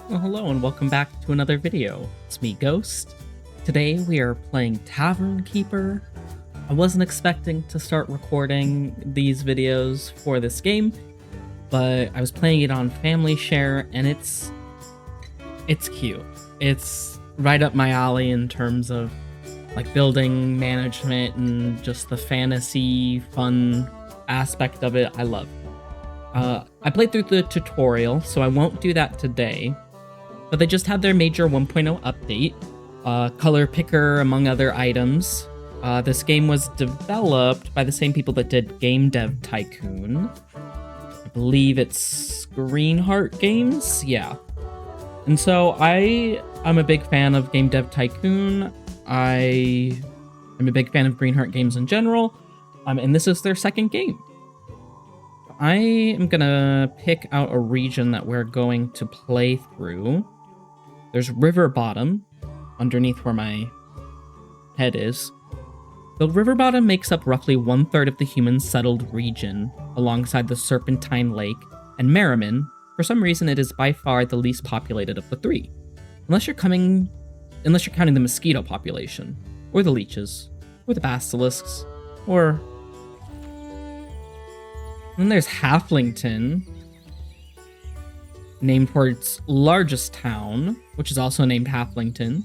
Well, hello and welcome back to another video. It's me, Ghost. Today we are playing Tavern Keeper. I wasn't expecting to start recording these videos for this game, but I was playing it on Family Share and it's cute. It's right up my alley in terms of like building management and just the fantasy fun aspect of it. I love. I played through the tutorial, so I won't do that today. But they just had their major 1.0 update, color picker among other items. This game was developed by the same people that did Game Dev Tycoon. I believe it's Greenheart Games? Yeah. And so I'm a big fan of Game Dev Tycoon. I'm a big fan of Greenheart Games in general. And this is their second game. I am gonna pick out a region that we're going to play through. There's River Bottom, underneath where my head is. The River Bottom makes up roughly 1/3 of the human-settled region, alongside the Serpentine Lake and Merriman. For some reason, it is by far the least populated of the three. Unless you're counting the mosquito population, or the leeches, or the basilisks, or... Then there's Halflington, named for its largest town, which is also named Halflington.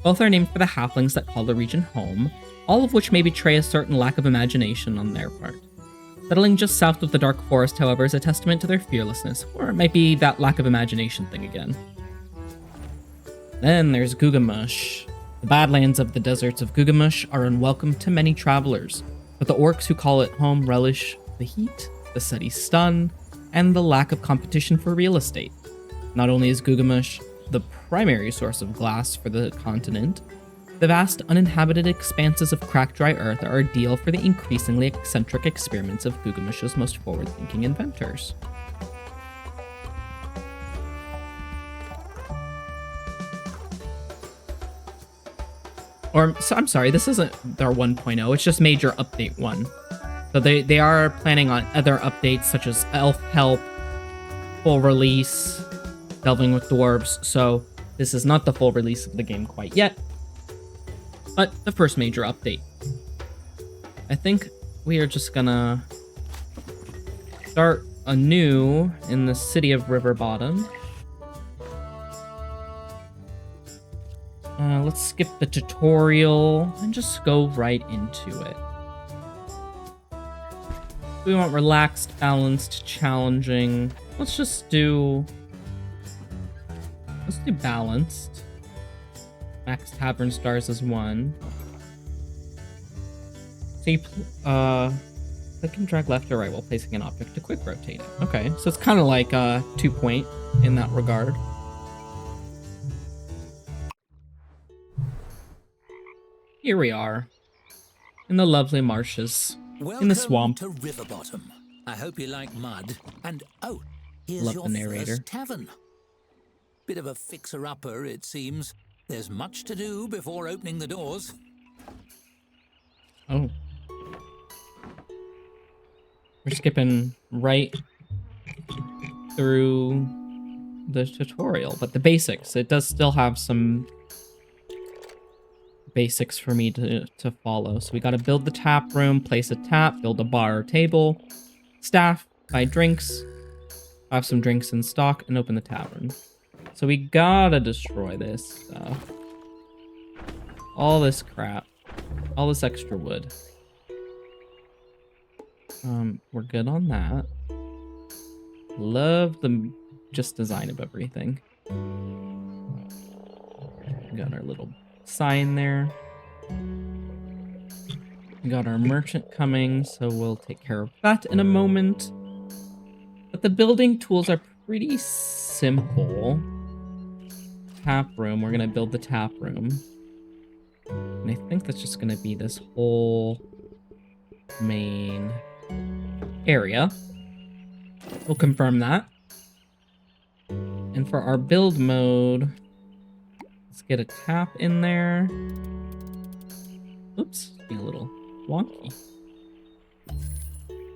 Both are named for the halflings that call the region home, all of which may betray a certain lack of imagination on their part. Settling just south of the Dark Forest, however, is a testament to their fearlessness, or it might be that lack of imagination thing again. Then there's Gugamush. The badlands of the deserts of Gugamush are unwelcome to many travelers, but the orcs who call it home relish the heat, the steady stun, and the lack of competition for real estate. Not only is Gugamush the primary source of glass for the continent, the vast uninhabited expanses of cracked dry earth are ideal for the increasingly eccentric experiments of Gugamush's most forward-thinking inventors. So I'm sorry, this isn't their 1.0, it's just Major Update 1. So they are planning on other updates such as Elf Help, full release, Delving with Dwarves, so this is not the full release of the game quite yet, but the first major update. I think we are just gonna start anew in the city of River Bottom. Let's skip the tutorial and just go right into it. We want relaxed, balanced, challenging. Let's do balanced. Max Tavern Stars is 1. So you click and drag left or right while placing an object to quick rotate it. Okay, so it's kind of like 2 Point in that regard. Here we are, in the lovely marshes. Welcome in the swamp. To River Bottom. I hope you like mud. And oh, here's Love your the narrator. first tavern. Bit of a fixer-upper, it seems. There's much to do before opening the doors. Oh. We're skipping right through the tutorial, but the basics. It does still have some basics for me to follow. So we got to build the tap room, place a tap, build a bar or table, staff, buy drinks, have some drinks in stock, and open the tavern. So we gotta destroy this stuff. All this crap. All this extra wood. We're good on that. Love the just design of everything. We got our little sign there. We got our merchant coming, so we'll take care of that in a moment. But the building tools are pretty simple. Tap room, we're gonna build the tap room. And I think that's just gonna be this whole main area. We'll confirm that. And for our build mode, let's get a tap in there. Oops, being a little wonky.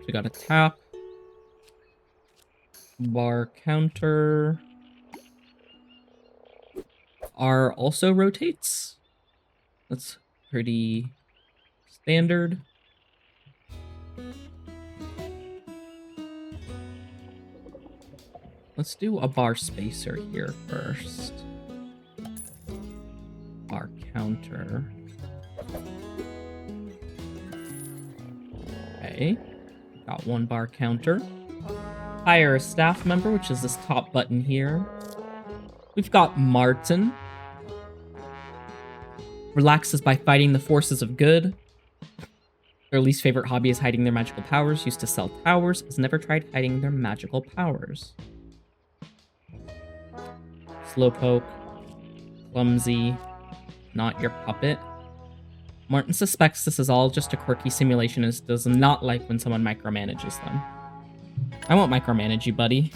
We got a tap. Bar counter. bar also rotates. That's pretty standard. Let's do a bar spacer here first. Bar counter. Okay, got one bar counter. Hire a staff member, which is this top button here. We've got Martin. Relaxes by fighting the forces of good. Their least favorite hobby is hiding their magical powers. Used to sell towers. Has never tried hiding their magical powers. Slowpoke. Clumsy. Not your puppet. Martin suspects this is all just a quirky simulation and does not like when someone micromanages them. I won't micromanage you, buddy.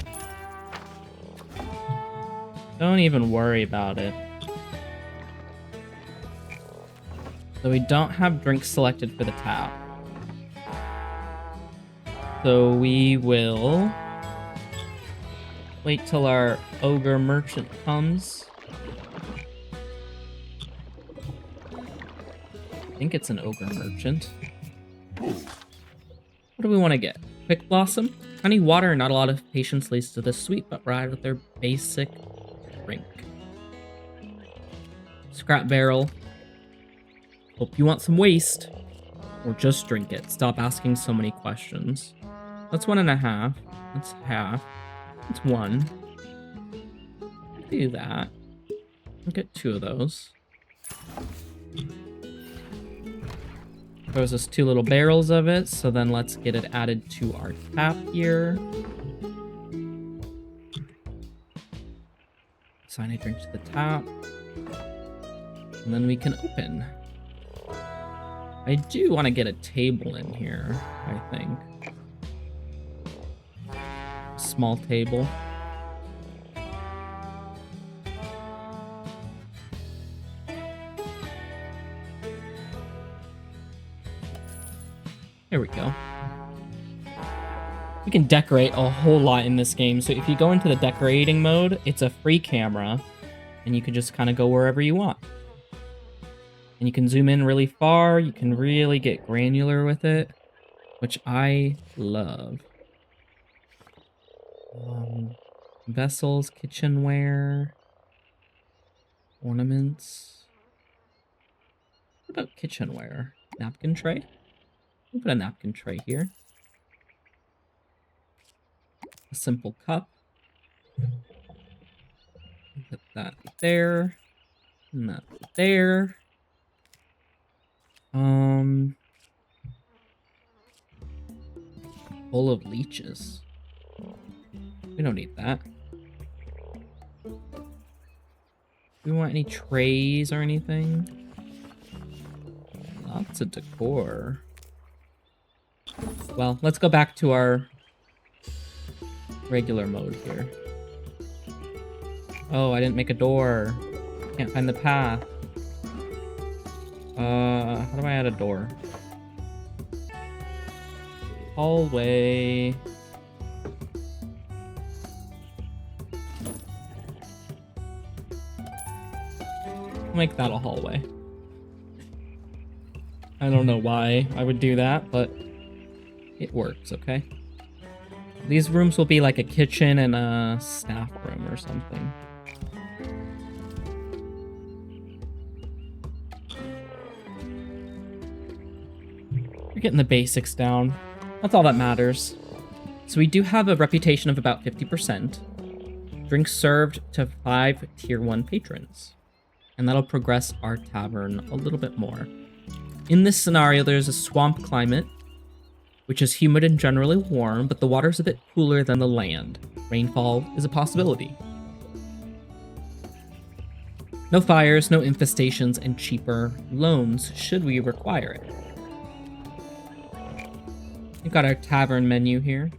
Don't even worry about it. So we don't have drinks selected for the tap. So we will wait till our ogre merchant comes. I think it's an ogre merchant. What do we want to get? Quick Blossom? Honey water, not a lot of patience leads to the sweet, but ride with their basic drink. Scrap Barrel. Hope you want some waste. Or just drink it. Stop asking so many questions. That's 1.5. That's half. That's 1. Do that. I'll get 2 of those. There's us 2 little barrels of it, so then let's get it added to our tap here. Assign a drink to the tap. And then we can open. I do want to get a table in here, I think. Small table. There we go. We can decorate a whole lot in this game, so if you go into the decorating mode, it's a free camera, and you can just kind of go wherever you want. And you can zoom in really far, you can really get granular with it, which I love. Vessels, kitchenware, ornaments. What about kitchenware? Napkin tray? We'll put a napkin tray here. A simple cup. Put that there. And that there. Bowl of leeches. We don't need that. Do we want any trays or anything? Lots of decor. Well, let's go back to our regular mode here. Oh, I didn't make a door. Can't find the path. How do I add a door? Hallway. Make that a hallway. I don't know why I would do that, but it works, okay? These rooms will be like a kitchen and a staff room or something. We're getting the basics down. That's all that matters. So we do have a reputation of about 50%. Drinks served to 5 tier 1 patrons. And that'll progress our tavern a little bit more. In this scenario, there's a swamp climate, which is humid and generally warm, but the water's a bit cooler than the land. Rainfall is a possibility. No fires, no infestations, and cheaper loans should we require it. We've got our tavern menu here.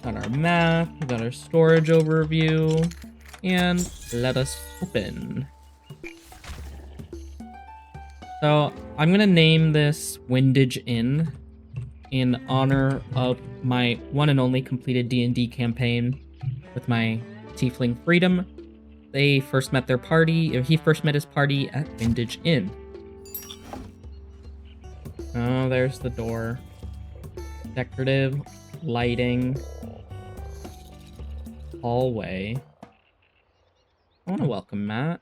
Got our map, we've got our storage overview, and let us open. So I'm gonna name this Windage Inn in honor of my one and only completed D&D campaign with my Tiefling Freedom. He first met his party at Vintage Inn. Oh, there's the door. Decorative lighting. Hallway. I want to welcome Matt.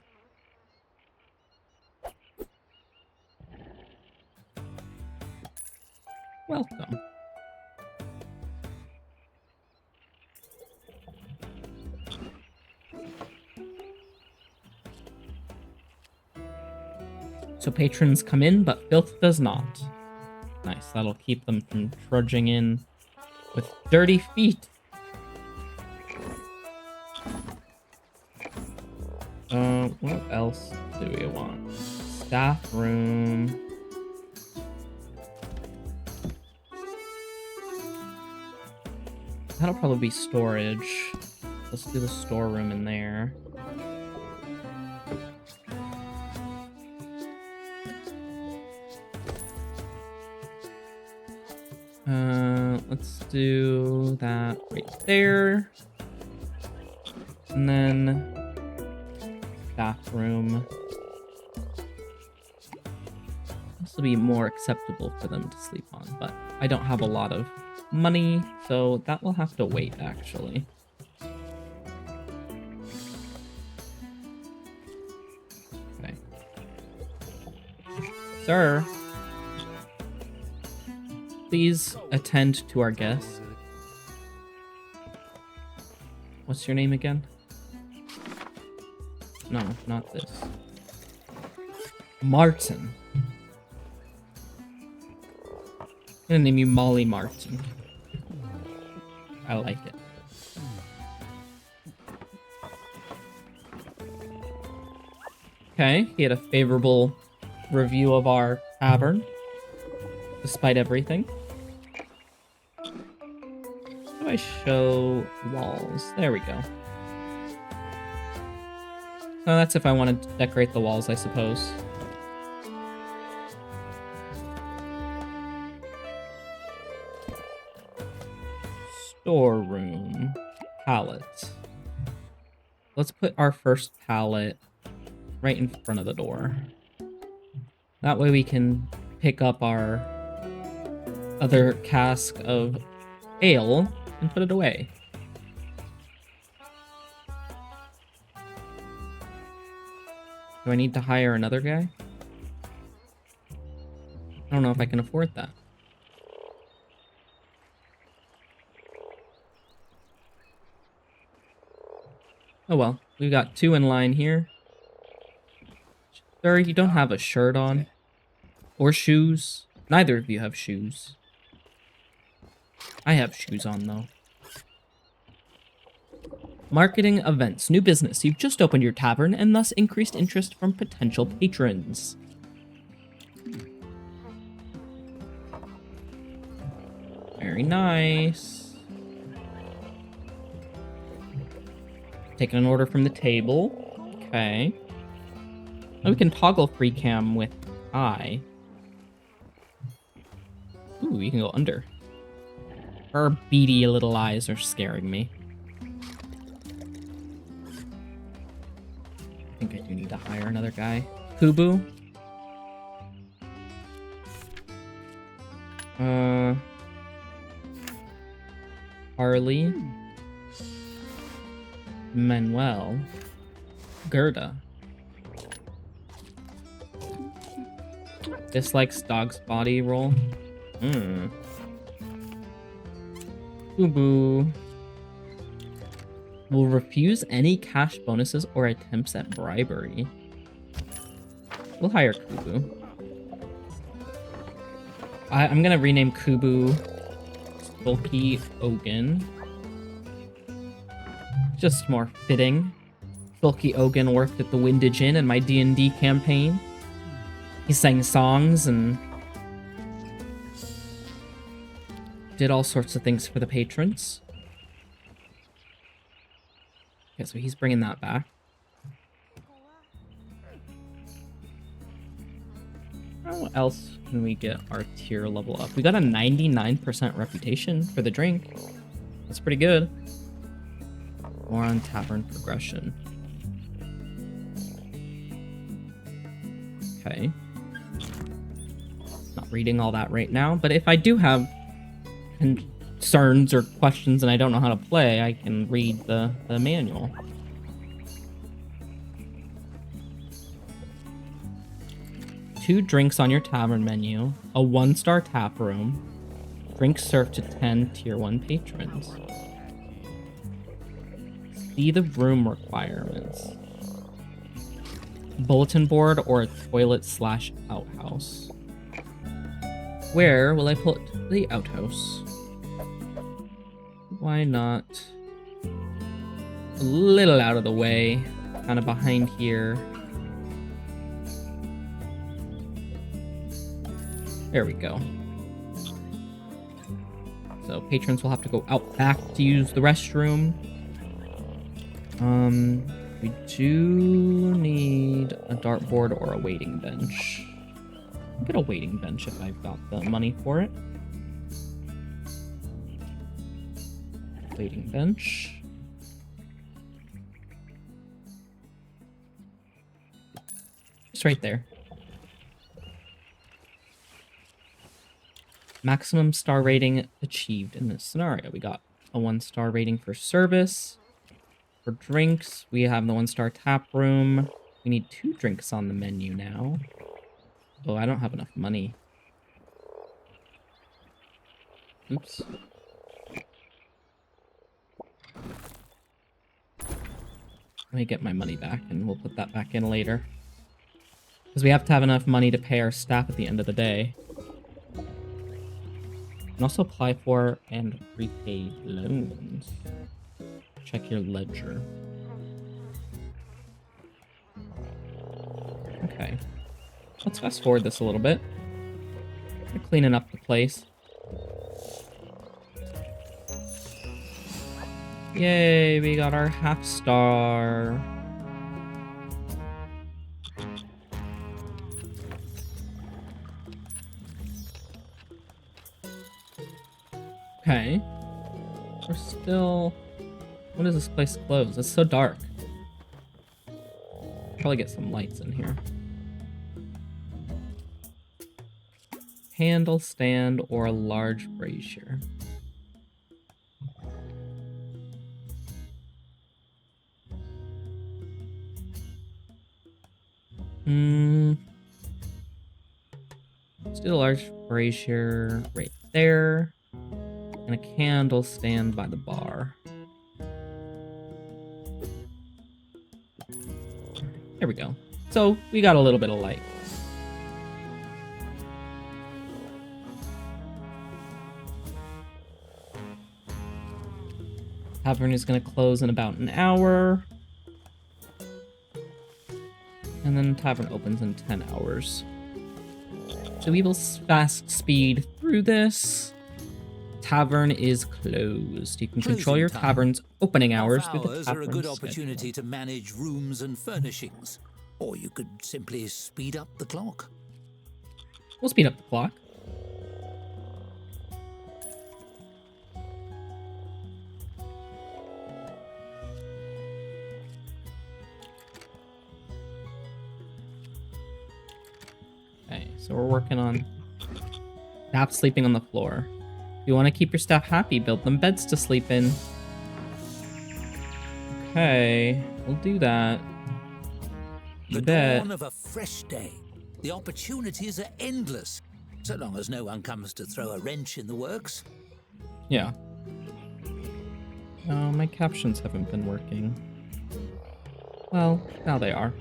Welcome. So patrons come in, but filth does not. Nice, that'll keep them from trudging in with dirty feet. What else do we want? Staff room. That'll probably be storage. Let's do the storeroom in there. Let's do that right there. And then bathroom. This will be more acceptable for them to sleep on, but I don't have a lot of money, so that will have to wait, actually. Okay. Sir, please attend to our guest. What's your name again? No, not this. Martin. I'm gonna name you Molly Martin. I like it. Okay, he had a favorable review of our tavern, despite everything. How do I show walls? There we go. So that's if I wanted to decorate the walls, I suppose. Storeroom. Pallet. Let's put our first pallet right in front of the door. That way we can pick up our other cask of ale and put it away. Do I need to hire another guy? I don't know if I can afford that. Oh well, we've got two in line here. Sir, you don't have a shirt on. Or shoes. Neither of you have shoes. I have shoes on, though. Marketing events. New business. You've just opened your tavern and thus increased interest from potential patrons. Very nice. Taking an order from the table. Okay. Oh, we can toggle free cam with I. Ooh, you can go under. Her beady little eyes are scaring me. I think I do need to hire another guy. Kubu. Harley. Manuel. Gerda. Dislikes dog's body roll. Kubu. Will refuse any cash bonuses or attempts at bribery. We'll hire Kubu. I'm gonna rename Kubu Sulky Ogun. Just more fitting. Sulky Ogun worked at the Windage Inn in my D&D campaign. He sang songs and did all sorts of things for the patrons. Okay, so he's bringing that back. How else can we get our tier level up? We got a 99% reputation for the drink. That's pretty good. More on tavern progression. Okay. Not reading all that right now, but if I do have concerns or questions and I don't know how to play, I can read the manual. Two drinks on your tavern menu, a 1-star tap room, drinks served to 10 tier 1 patrons. See the room requirements. Bulletin board or a toilet/outhouse. Where will I put the outhouse? Why not a little out of the way, kind of behind here. There we go. So patrons will have to go out back to use the restroom. We do need a dartboard or a waiting bench. I'll get a waiting bench if I've got the money for it. Waiting bench. Just right there. Maximum star rating achieved in this scenario. We got a 1-star rating for service. For drinks, we have the 1-star tap room. We need 2 drinks on the menu now. Oh, I don't have enough money. Oops. Let me get my money back, and we'll put that back in later. Because we have to have enough money to pay our staff at the end of the day. You can also apply for and repay loans. Check your ledger. Okay. Let's fast forward this a little bit. We're cleaning up the place. Yay, we got our half-star. Okay. We're still... When is this place closed? It's so dark. Probably get some lights in here. Handle stand or a large brazier. Let's do a large brazier right there. And a candle stand by the bar. There we go. So we got a little bit of light. Tavern is going to close in about an hour. And then Tavern opens in 10 hours. So we will fast speed through this. Tavern is closed. You can control your tavern's opening hours through the tavern are a good opportunity to manage rooms and furnishings. Or you could simply speed up the clock. We'll speed up the clock. Okay, so we're working on staff sleeping on the floor. If you want to keep your staff happy, build them beds to sleep in. Okay, we'll do that. The dawn of a fresh day. The opportunities are endless, so long as no one comes to throw a wrench in the works. Yeah. Oh, my captions haven't been working. Well, now they are.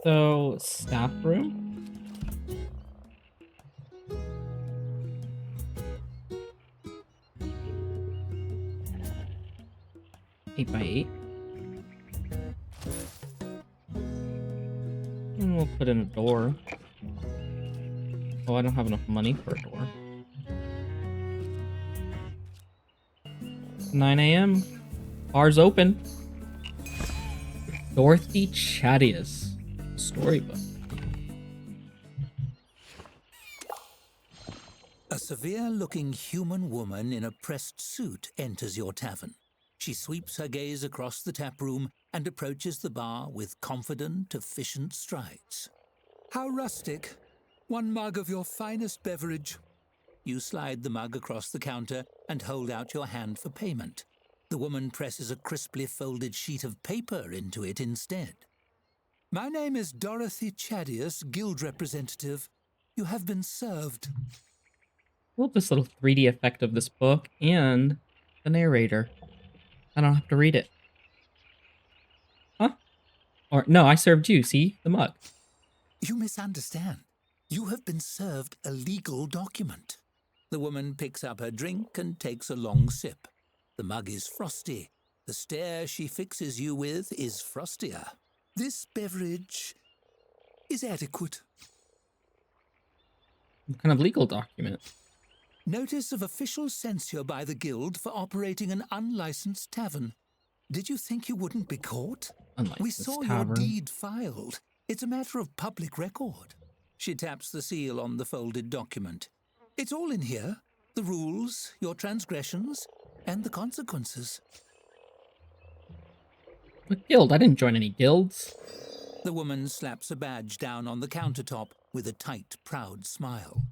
So, staff room? 8 by 8. And we'll put in a door. Oh, I don't have enough money for a door. 9 a.m. Bar's open. Dorothy Chadius. Storybook. A severe-looking human woman in a pressed suit enters your tavern. She sweeps her gaze across the tap room and approaches the bar with confident, efficient strides. How rustic. One mug of your finest beverage. You slide the mug across the counter and hold out your hand for payment. The woman presses a crisply folded sheet of paper into it instead. My name is Dorothy Chadius, guild representative. You have been served. Love this little 3D effect of this book and the narrator. I don't have to read it. Huh? Or, no, I served you, see? The mug. You misunderstand. You have been served a legal document. The woman picks up her drink and takes a long sip. The mug is frosty. The stare she fixes you with is frostier. This beverage is adequate. What kind of legal document? Notice of official censure by the guild for operating an unlicensed tavern. Did you think you wouldn't be caught? We saw your deed filed. It's a matter of public record. She taps the seal on the folded document. It's all in here. The rules, your transgressions, and the consequences. What guild? I didn't join any guilds. The woman slaps a badge down on the countertop with a tight, proud smile.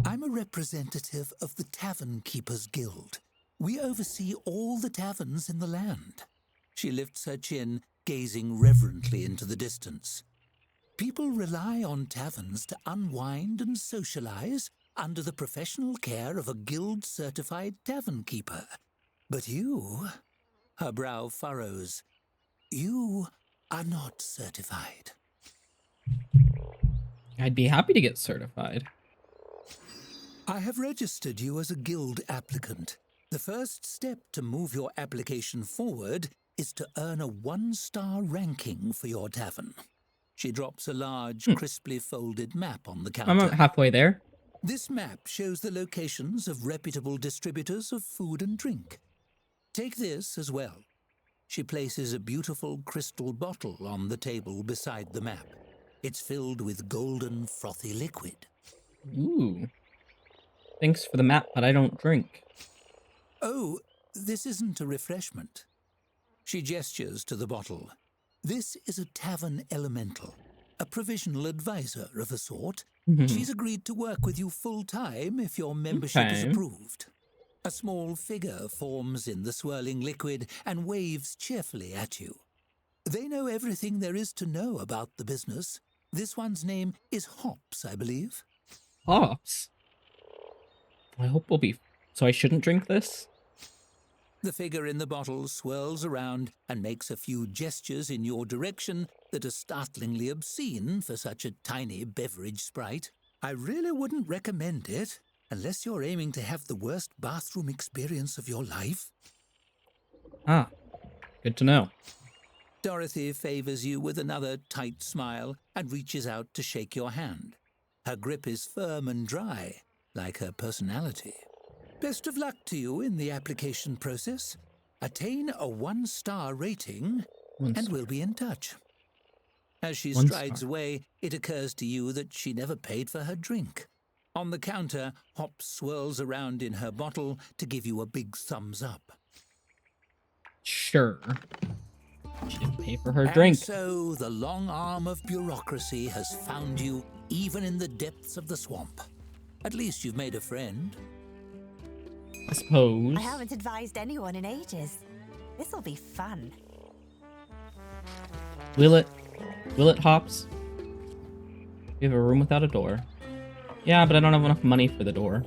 I'm a representative of the Tavernkeepers Guild. We oversee all the taverns in the land. She lifts her chin, gazing reverently into the distance. People rely on taverns to unwind and socialize under the professional care of a guild-certified tavern keeper. But you, her brow furrows, you are not certified. I'd be happy to get certified. I have registered you as a guild applicant. The first step to move your application forward is to earn a 1-star ranking for your tavern. She drops a large, crisply folded map on the counter. I'm about halfway there. This map shows the locations of reputable distributors of food and drink. Take this as well. She places a beautiful crystal bottle on the table beside the map. It's filled with golden, frothy liquid. Ooh. Thanks for the map, but I don't drink. Oh, this isn't a refreshment. She gestures to the bottle. This is a tavern elemental, a provisional advisor of a sort. She's agreed to work with you full-time if your membership is approved. A small figure forms in the swirling liquid and waves cheerfully at you. They know everything there is to know about the business. This one's name is Hops, I believe. Hops? I hope we'll be... So I shouldn't drink this? The figure in the bottle swirls around and makes a few gestures in your direction that are startlingly obscene for such a tiny beverage sprite. I really wouldn't recommend it, unless you're aiming to have the worst bathroom experience of your life. Ah, good to know. Dorothy favors you with another tight smile and reaches out to shake your hand. Her grip is firm and dry, like her personality. Best of luck to you in the application process. Attain a 1-star rating, and we'll be in touch. As she strides away, it occurs to you that she never paid for her drink. On the counter, Hop swirls around in her bottle to give you a big thumbs up. Sure. She didn't pay for her drink. And so the long arm of bureaucracy has found you even in the depths of the swamp. At least you've made a friend. I suppose. I haven't advised anyone in ages. This'll be fun. Will it? Will it, Hops? We have a room without a door. Yeah, but I don't have enough money for the door.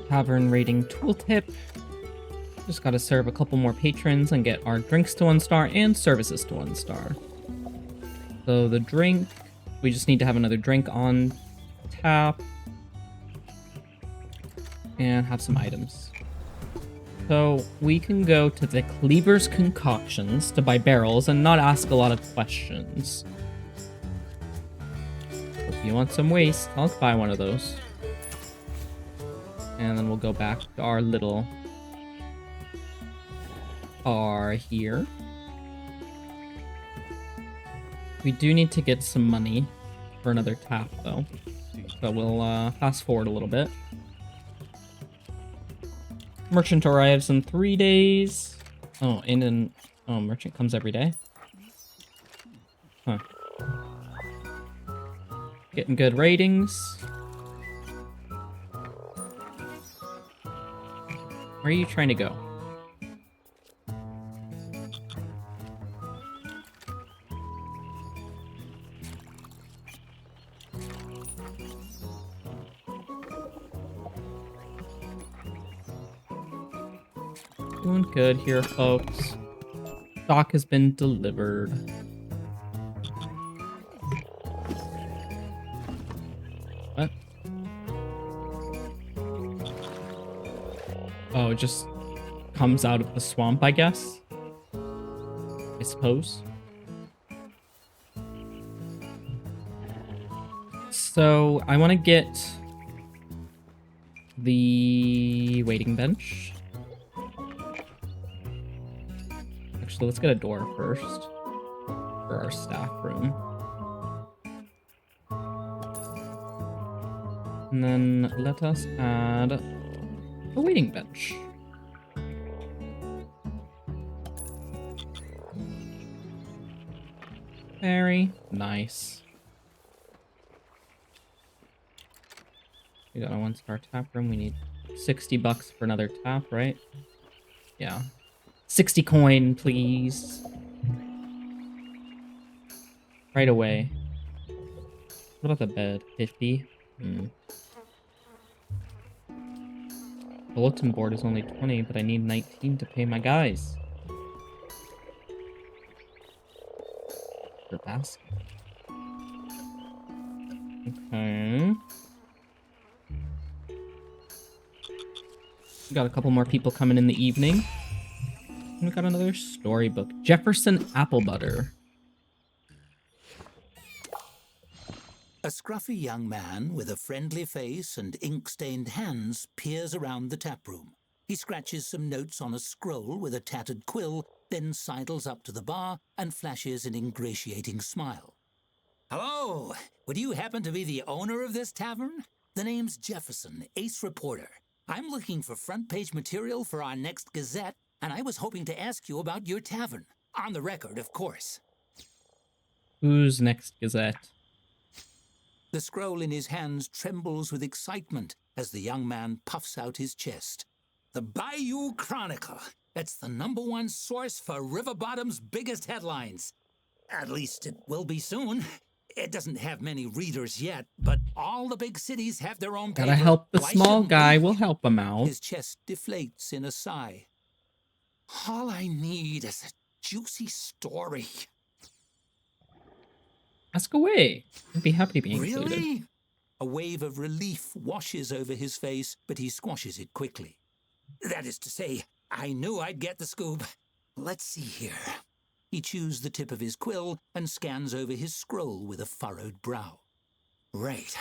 Tavern rating tooltip. Just gotta serve a couple more patrons and get our drinks to 1-star and services to 1-star. So the drink, we just need to have another drink on tap. And have some items. So we can go to the Cleaver's Concoctions to buy barrels and not ask a lot of questions. If you want some waste, I'll buy one of those. And then we'll go back to our little bar here. We do need to get some money. for another tap, though. So we'll fast forward a little bit. Merchant arrives in 3 days. Oh, merchant comes every day. Huh. Getting good ratings. Where are you trying to go? Doing good here, folks. Stock has been delivered. What? Oh, it just comes out of the swamp, I guess? I suppose. So, I want to get the waiting bench. Actually, let's get a door first for our staff room. And then let us add a waiting bench. Very nice. We got a 1-star tap room. We need 60 bucks for another tap, right? Yeah. 60 coin, please. Right away. What about the bed? 50? Bulletin board is only 20, but I need 19 to pay my guys. For basket. Okay. We got a couple more people coming in the evening. And we got another storybook. Jefferson Apple Butter. A scruffy young man with a friendly face and ink-stained hands peers around the taproom. He scratches some notes on a scroll with a tattered quill, then sidles up to the bar and flashes an ingratiating smile. Hello! Would you happen to be the owner of this tavern? The name's Jefferson, ace reporter. I'm looking for front-page material for our next Gazette, and I was hoping to ask you about your tavern. On the record, of course. Who's next Gazette? The scroll in his hands trembles with excitement as the young man puffs out his chest. The Bayou Chronicle. It's the #1 source for River Bottom's biggest headlines. At least it will be soon. It doesn't have many readers yet, but all the big cities have their own paper. Gotta help the Why small shouldn't guy. we? We'll help him out. His chest deflates in a sigh. All I need is a juicy story. Ask away. I'd be happy to be included. Really? A wave of relief washes over his face, but he squashes it quickly. That is to say, I knew I'd get the scoop. Let's see here. He chews the tip of his quill and scans over his scroll with a furrowed brow. Right.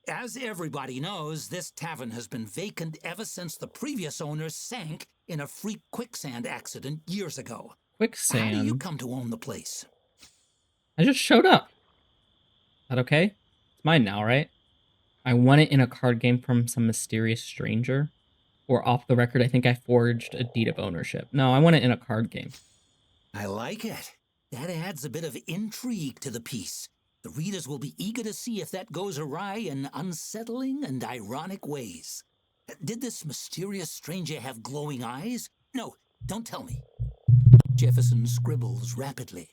As everybody knows, this tavern has been vacant ever since the previous owner sank in a freak quicksand accident years ago. Quicksand? How do you come to own the place? I just showed up. Is that okay? It's mine now, right? I won it in a card game from some mysterious stranger. Or off the record, I think I forged a deed of ownership. No, I won it in a card game. I like it. That adds a bit of intrigue to the piece. The readers will be eager to see if that goes awry in unsettling and ironic ways. Did this mysterious stranger have glowing eyes? No, don't tell me. Jefferson scribbles rapidly.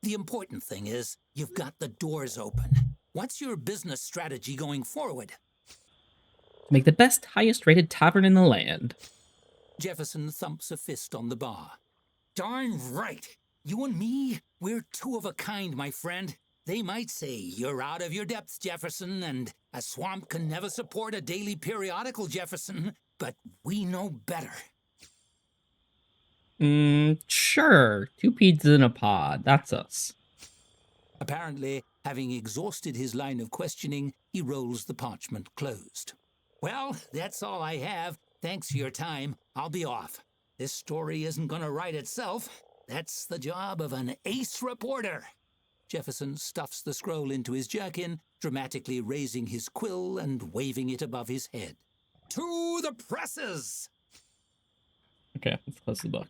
The important thing is, you've got the doors open. What's your business strategy going forward? Make the best, highest-rated tavern in the land. Jefferson thumps a fist on the bar. Darn right. You and me, we're two of a kind, my friend. They might say you're out of your depth, Jefferson, and a swamp can never support a daily periodical, Jefferson, but we know better. Sure. 2 pizzas in a pod. That's us. Apparently, having exhausted his line of questioning, he rolls the parchment closed. Well, that's all I have. Thanks for your time. I'll be off. This story isn't going to write itself. That's the job of an ace reporter. Jefferson stuffs the scroll into his jerkin, dramatically raising his quill and waving it above his head. To the presses! Okay, let's close the book.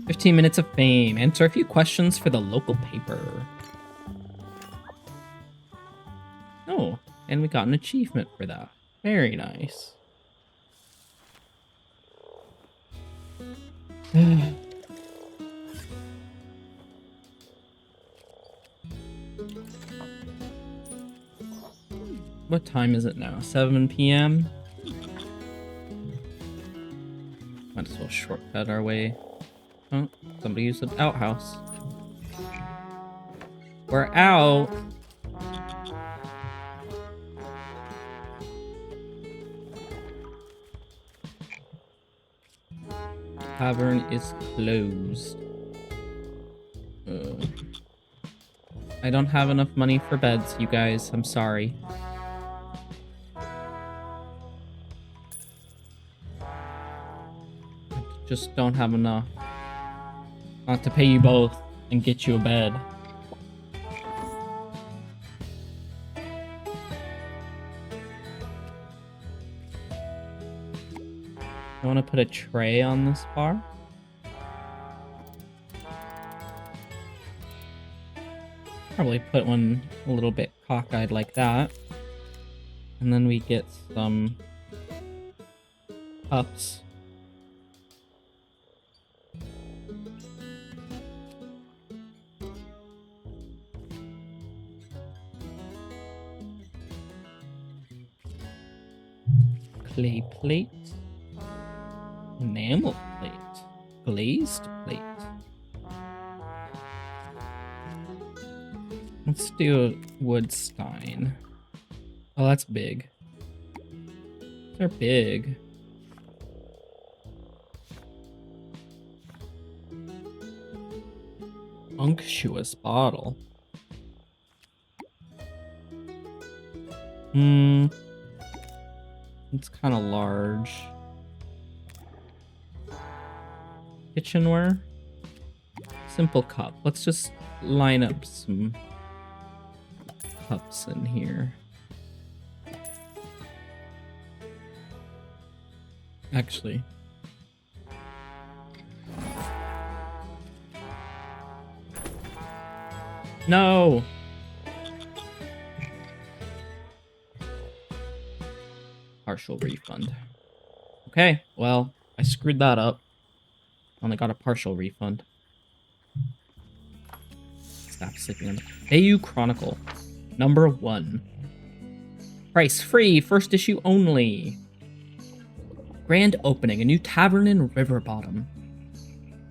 15 minutes of fame. Answer a few questions for the local paper. Oh, and we got an achievement for that. Very nice. What time is it now? 7 p.m.? Might as well shortcut our way. Oh, somebody used an outhouse. We're out! Tavern is closed. I don't have enough money for beds, you guys. I'm sorry. Just don't have enough. Not to pay you both and get you a bed. I want to put a tray on this bar. Probably put one a little bit cockeyed like that. And then we get some cups. Clay plate. Enamel plate. Glazed plate. Let's do a wood stein. Oh, that's big. They're big. Unctuous bottle. It's kind of large. Kitchenware. Simple cup. Let's just line up some cups in here. Actually. No! Partial refund. Okay, well, I screwed that up. Only got a partial refund. Stop sleeping on the AU Chronicle. Number 1. Price free, first issue only. Grand opening, a new tavern in River Bottom.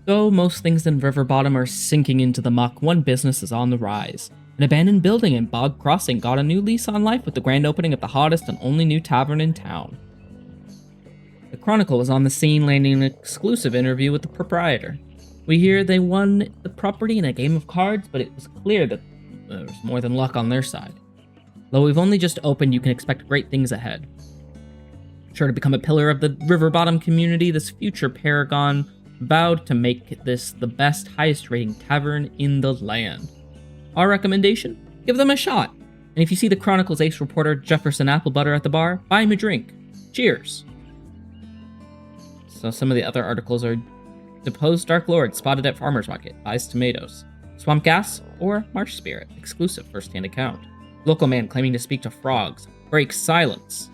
Though most things in River Bottom are sinking into the muck, one business is on the rise. An abandoned building in Bog Crossing got a new lease on life with the grand opening of the hottest and only new tavern in town. The Chronicle was on the scene, landing an exclusive interview with the proprietor. We hear they won the property in a game of cards, but it was clear that there was more than luck on their side. Though we've only just opened, you can expect great things ahead. Sure to become a pillar of the River Bottom community, this future paragon vowed to make this the best, highest rating tavern in the land. Our recommendation? Give them a shot. And if you see the Chronicle's ace reporter Jefferson Applebutter at the bar, buy him a drink. Cheers. So some of the other articles are: deposed Dark Lord spotted at farmer's market, buys tomatoes. Swamp gas or marsh spirit, exclusive first-hand account. Local man claiming to speak to frogs, breaks silence.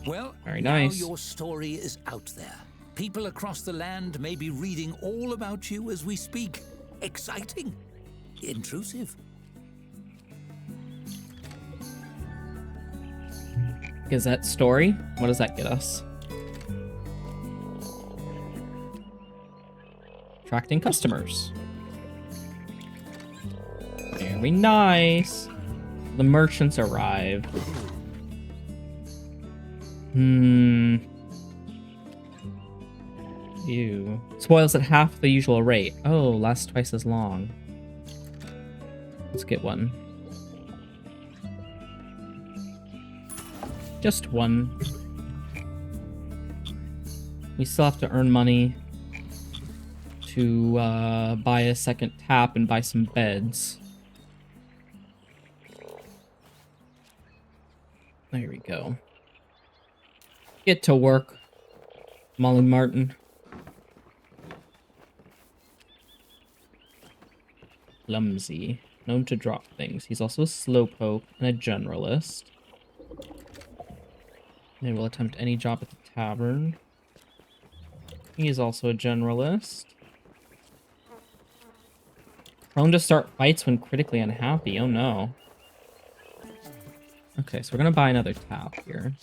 Well, very nice. Now your story is out there. People across the land may be reading all about you as we speak. Exciting. Intrusive. Gazette story? What does that get us? Attracting customers. Very nice. The merchants arrive. Ew. Spoils at half the usual rate. Oh, lasts twice as long. Let's get one. Just one. We still have to earn money to buy a second tap and buy some beds. There we go. Get to work, Molly Martin. Clumsy. Known to drop things. He's also a slowpoke and a generalist. They will attempt any job at the tavern. He is also a generalist. Prone to start fights when critically unhappy. Oh no. Okay, so we're gonna buy another tap here.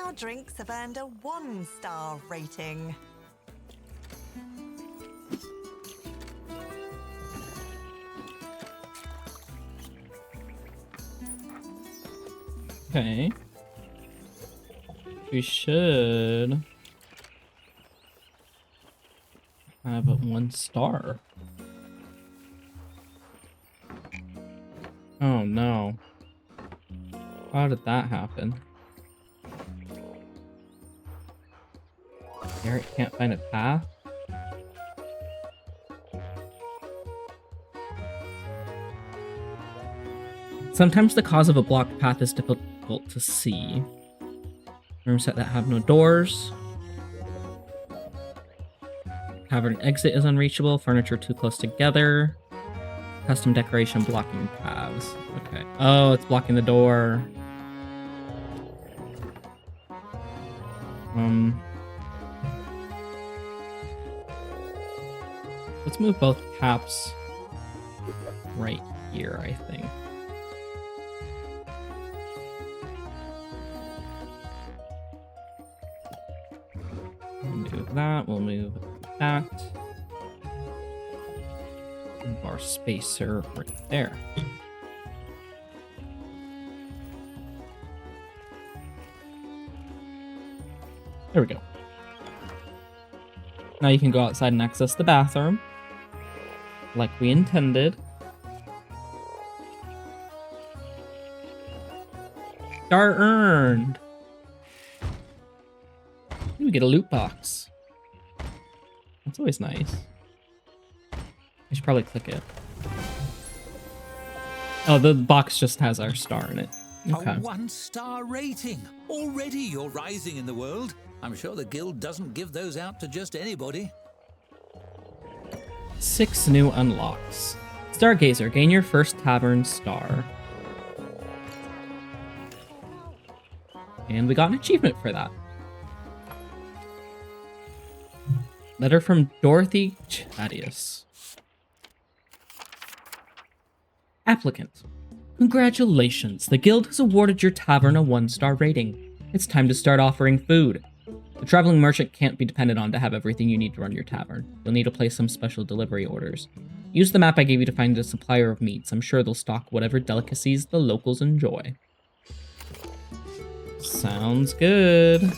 Our drinks have earned a 1-star rating. Okay. We should have a 1 star. Oh no. How did that happen? Garrett can't find a path? Sometimes the cause of a blocked path is difficult to see. Room set that have no doors. Tavern exit is unreachable. Furniture too close together. Custom decoration blocking paths. Okay. Oh, it's blocking the door. Let's move both taps right here, I think. We'll move that, we'll move that. Move our spacer right there. There we go. Now you can go outside and access the bathroom, like we intended. Star earned! We get a loot box. That's always nice. I should probably click it. Oh, the box just has our star in it. Okay. A 1-star rating. Already you're rising in the world. I'm sure the guild doesn't give those out to just anybody. 6 new unlocks. Stargazer, gain your first tavern star. And we got an achievement for that. Letter from Dorothy Chadius. Applicant. Congratulations, the guild has awarded your tavern a 1-star rating. It's time to start offering food. The traveling merchant can't be depended on to have everything you need to run your tavern. You'll need to place some special delivery orders. Use the map I gave you to find a supplier of meats. I'm sure they'll stock whatever delicacies the locals enjoy. Sounds good.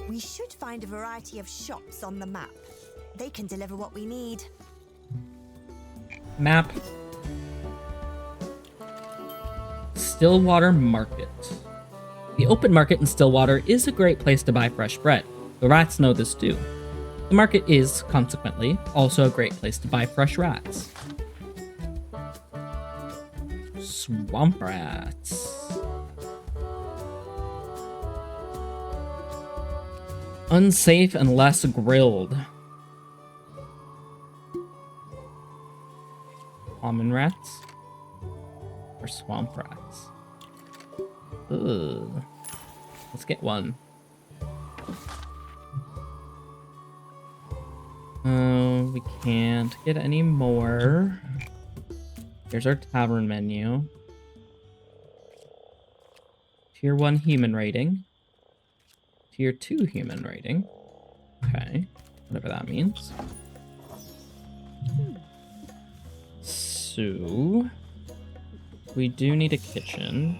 We should find a variety of shops on the map. They can deliver what we need. Map. Stillwater Market. The open market in Stillwater is a great place to buy fresh bread. The rats know this too. The market is, consequently, also a great place to buy fresh rats. Swamp rats. Unsafe unless grilled. Common rats? Or swamp rats? Ugh. Let's get one. Oh, we can't get any more. Here's our tavern menu. Tier 1 human rating. Tier 2 human rating. Okay, whatever that means. So... We do need a kitchen.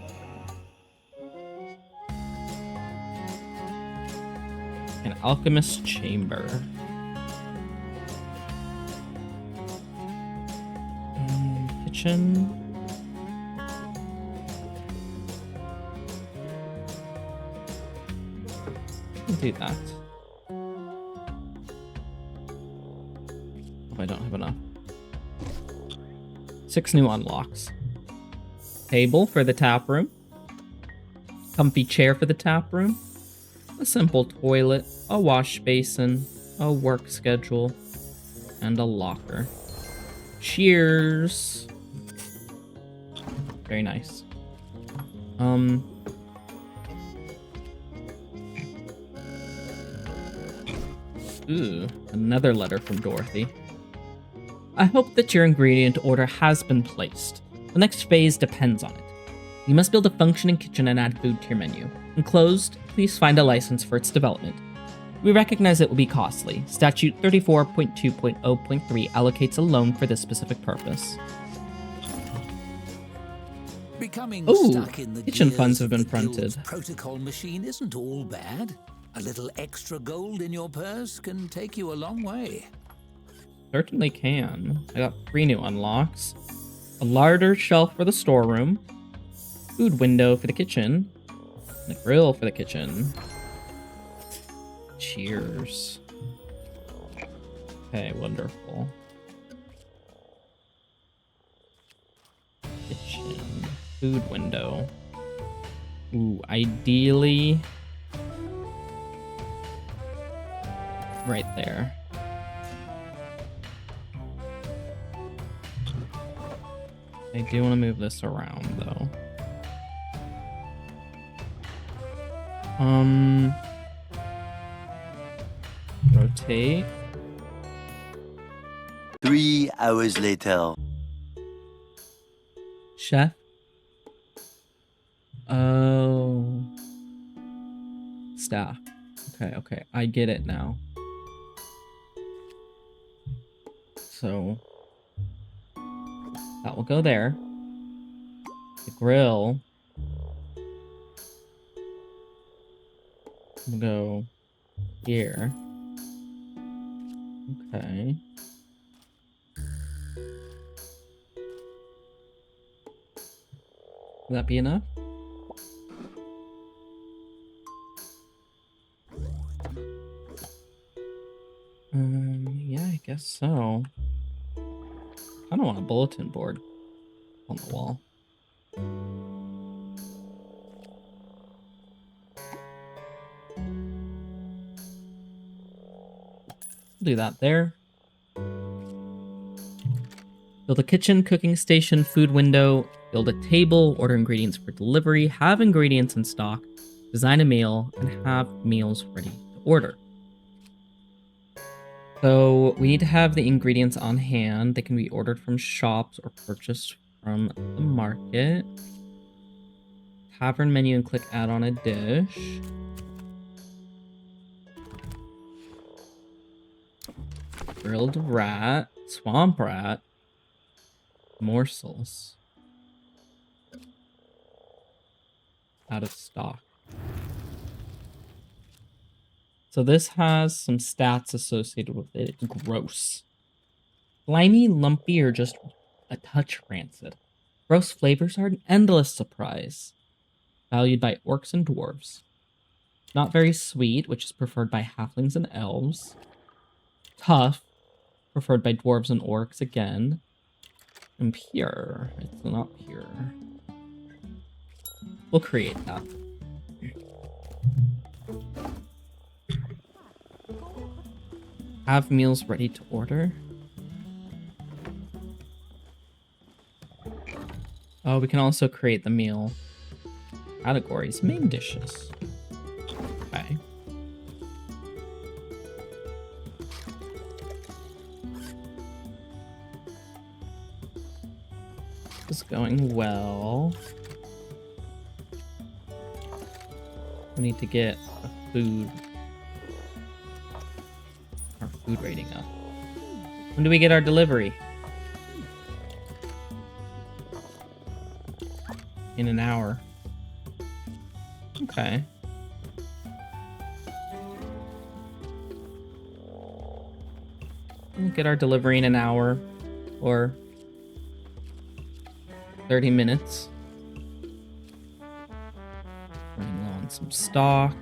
An alchemist chamber. Kitchen. We'll do that. Oh, I don't have enough. 6 new unlocks. Table for the tap room. Comfy chair for the tap room. A simple toilet. A wash basin. A work schedule. And a locker. Cheers. Very nice. Ooh, another letter from Dorothy. I hope that your ingredient order has been placed. The next phase depends on it. You must build a functioning kitchen and add food to your menu. Enclosed, please find a license for its development. We recognize it will be costly. Statute 34.2.0.3 allocates a loan for this specific purpose. Becoming Ooh, stuck in the kitchen gears funds have of been the guild's fronted. protocol machine isn't all bad. A little extra gold in your purse can take you a long way. Certainly can. I got 3 new unlocks. A larder shelf for the storeroom. Food window for the kitchen. And a grill for the kitchen. Cheers. Okay, wonderful. Kitchen. Food window. Ooh, ideally... right there. I do want to move this around, though. Rotate. 3 hours later. Chef. Oh. Staff. Okay. I get it now. So that will go there. The grill will go here. Okay. Will that be enough? Yeah, I guess so. I don't want a bulletin board on the wall. Do that there. Build a kitchen, cooking station, food window, build a table, order ingredients for delivery, have ingredients in stock, design a meal, and have meals ready to order. So we need to have the ingredients on hand. They can be ordered from shops or purchased from the market. Tavern menu and click add on a dish. Grilled rat, swamp rat, morsels. Out of stock. So this has some stats associated with it. Gross. Slimy, lumpy, or just a touch rancid. Gross flavors are an endless surprise. Valued by orcs and dwarves. Not very sweet, which is preferred by halflings and elves. Tough, preferred by dwarves and orcs again. And pure. It's not pure. We'll create that. Have meals ready to order. Oh, we can also create the meal categories. Main dishes. Okay. This is going well. We need to get a food. Our food rating up. When do we get our delivery? in an hour. Okay. We'll get our delivery in an hour or 30 minutes. Running low on some stock.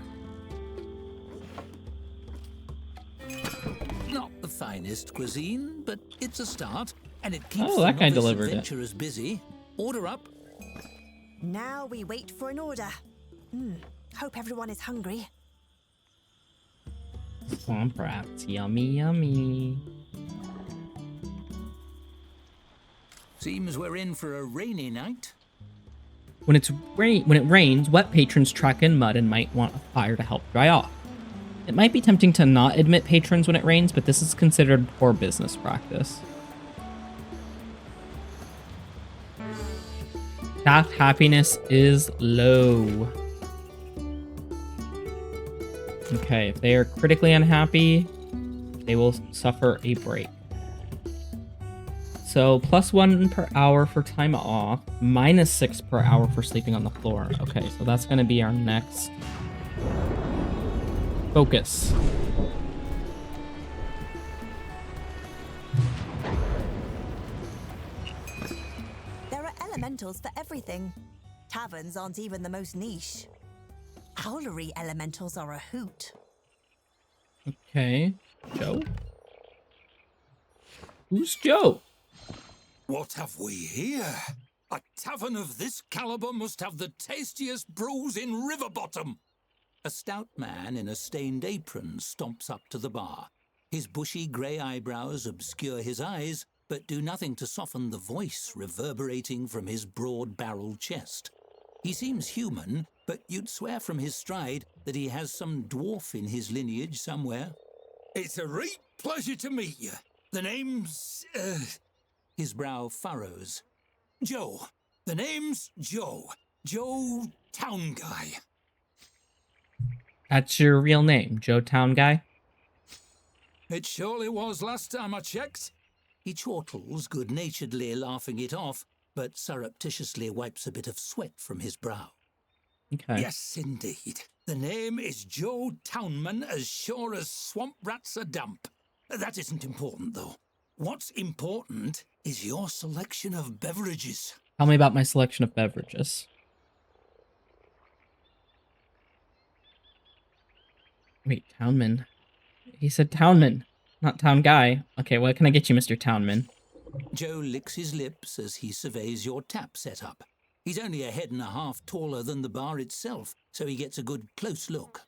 Not the finest cuisine, but it's a start, and it keeps Oh, that guy the novice delivered it. adventurers busy. Order up. Now we wait for an order. Hope everyone is hungry. Swamp rats, yummy, yummy. Seems we're in for a rainy night. When it rains, wet patrons track in mud and might want a fire to help dry off. It might be tempting to not admit patrons when it rains, but this is considered poor business practice. Staff happiness is low. Okay, if they are critically unhappy, they will suffer a break. So +1 per hour for time off, -6 per hour for sleeping on the floor. Okay, so that's going to be our next focus. There are elementals for everything. Taverns aren't even the most niche. Owlery elementals are a hoot. Okay, Joe? Who's Joe? What have we here? A tavern of this caliber must have the tastiest brews in Riverbottom. A stout man in a stained apron stomps up to the bar. His bushy grey eyebrows obscure his eyes, but do nothing to soften the voice reverberating from his broad-barreled chest. He seems human, but you'd swear from his stride that he has some dwarf in his lineage somewhere. It's a great pleasure to meet you. The name's... His brow furrows. Joe. The name's Joe. Joe Town Guy. That's your real name, Joe Town Guy? It surely was last time I checked. He chortles good-naturedly, laughing it off, but surreptitiously wipes a bit of sweat from his brow. Okay. Yes, indeed. The name is Joe Townman, as sure as swamp rats are damp. That isn't important, though. What's important is your selection of beverages. Tell me about my selection of beverages. Wait, Townman. He said Townman, not Town Guy. Okay, what can I get you, Mr. Townman? Joe licks his lips as he surveys your tap setup. He's only a head and a half taller than the bar itself, so he gets a good close look.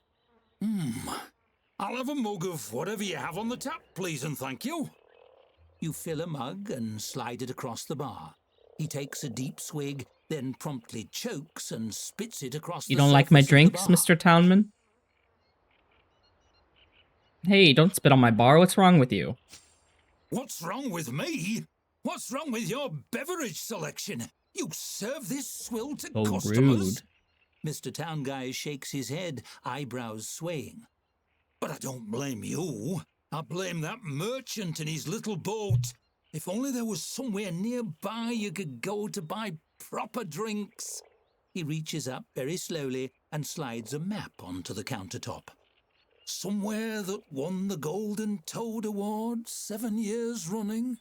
I'll have a mug of whatever you have on the tap, please and thank you. You fill a mug and slide it across the bar. He takes a deep swig, then promptly chokes and spits it across the You don't like my surface of the drinks, bar. Mr. Townman? Hey, don't spit on my bar. What's wrong with you? What's wrong with me? What's wrong with your beverage selection? You serve this swill to So customers? rude. Mr. Town Guy shakes his head, eyebrows swaying. But I don't blame you. I blame that merchant and his little boat. If only there was somewhere nearby you could go to buy proper drinks. He reaches up very slowly and slides a map onto the countertop. Somewhere that won the Golden Toad Award 7 years running.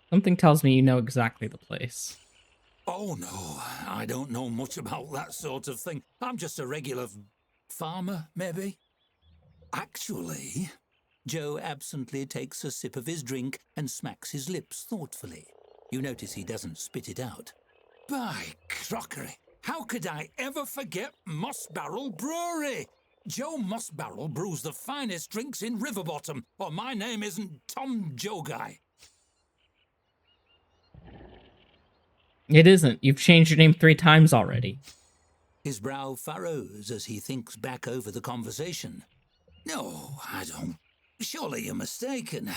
Something tells me you know exactly the place. Oh no, I don't know much about that sort of thing. I'm just a regular farmer, maybe. Actually, Joe absently takes a sip of his drink and smacks his lips thoughtfully. You notice he doesn't spit it out. By crockery, how could I ever forget Moss Barrel Brewery? Joe Moss Barrel brews the finest drinks in Riverbottom, or my name isn't Tom Joe Guy. It isn't. You've changed your name 3 times already. His brow furrows as he thinks back over the conversation. No, I don't. Surely you're mistaken.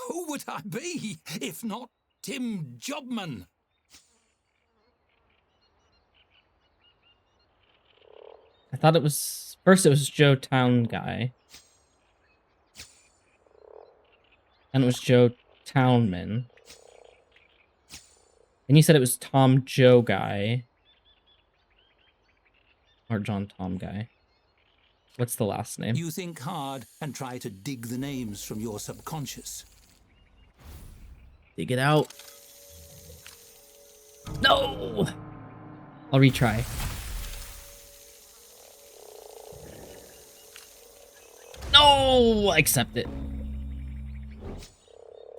Who would I be if not Tim Jobman? I thought it was... First it was Joe Town Guy. Then it was Joe Townman. And you said it was Tom Joe guy. Or John Tom guy. What's the last name? You think hard and try to dig the names from your subconscious. Dig it out. No! I'll retry. No! Accept it.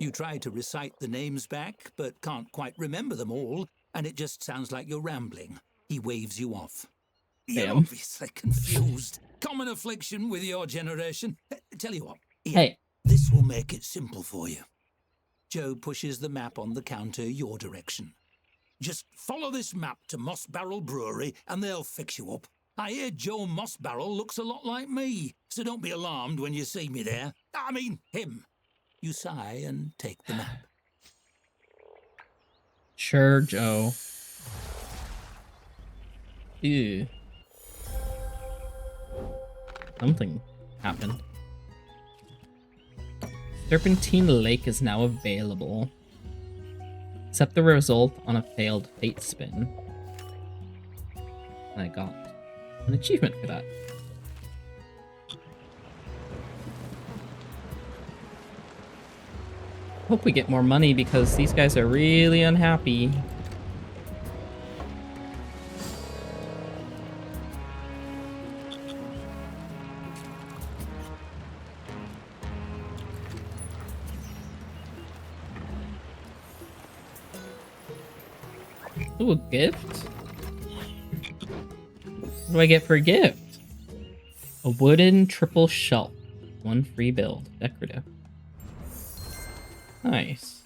You try to recite the names back, but can't quite remember them all, and it just sounds like you're rambling. He waves you off. You're Damn. obviously confused. Common affliction with your generation. Tell you what, Ian, Hey. this will make it simple for you. Joe pushes the map on the counter your direction. Just follow this map to Moss Barrel Brewery and they'll fix you up. I hear Joe Moss Barrel looks a lot like me, so don't be alarmed when you see me there. I mean, him. You sigh and take the map. Sure, Joe. Ew. Something happened. Serpentine Lake is now available. Accept the result on a failed fate spin. And I got an achievement for that. Hope we get more money because these guys are really unhappy. Ooh, a gift? What do I get for a gift? A wooden triple shelf. One free build. Decorative. Nice.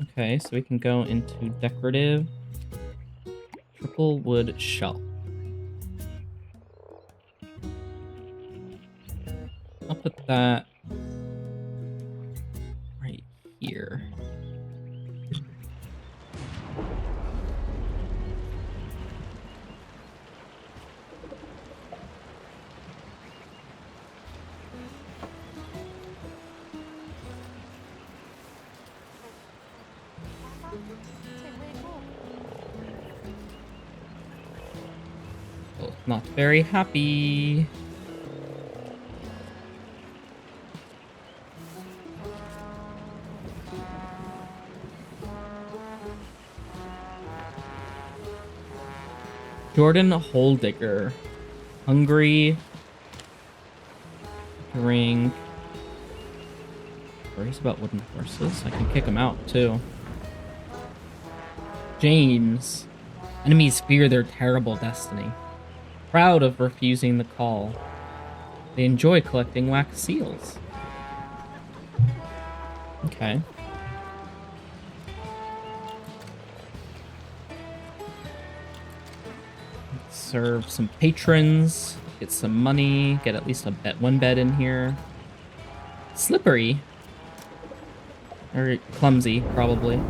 Okay, so we can go into decorative. Triple wood shelf. I'll put that right here. Oh, not very happy. Jordan Holdigger. Hungry. Drink. Worries about wooden horses. I can kick him out, too. James. Enemies fear their terrible destiny. Proud of refusing the call. They enjoy collecting wax seals. Okay. Serve some patrons, get some money, get at least one bed in here. Slippery. Or clumsy, probably.